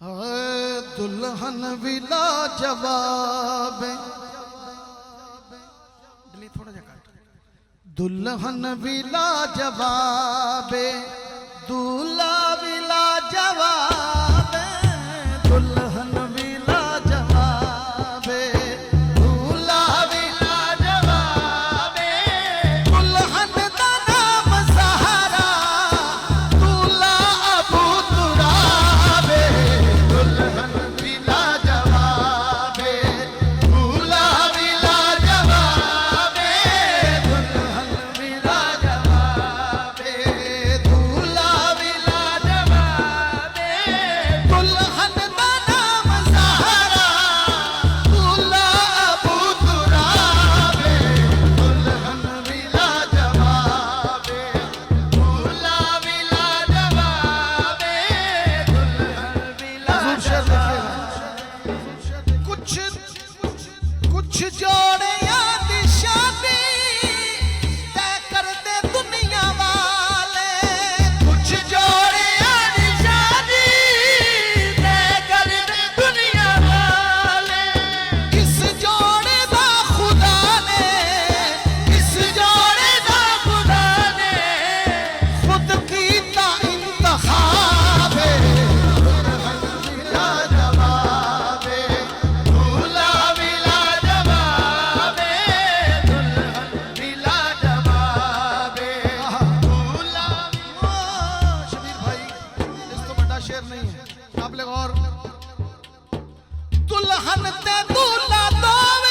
दुल्हन विला जवाब, थोड़ा जा काट। दुल्हन विला जवाब, दूल्हा विला जवाब, दुल्हन विला जवाब, दूल्हा विला जवाब, दुल्हन दा नाम सहारा, दूल्हा अबू तुराब, दुल्हन विला जवाब, दूल्हा विला जवाब, दुल्हन विला जवाब, दूल्हा विला जवाब, दुल्हन दा नाम सहारा, दूल्हा अबू तुराब, दुल्हन विला जवाब, दूल्हा विला जवाब, दुल्हन विला जवाब। कुछ जोड़ियां दी शादी तय करते दुनिया वाले, कुछ जोड़ियां दी शादी तय करते दुनिया वाले, इस जोड़े दा खुदा ने, इस जोड़े दा खुदा ने खुद कीता इंतखाब, दुल्हन विला जवाब, दूल्हा विला जवाब, दुल्हन विला जवाब, दूल्हा। शबीर भाई इस तो बड़ा शेर नहीं है, आप लोग और दुल्हन ते दूल्हा दोवे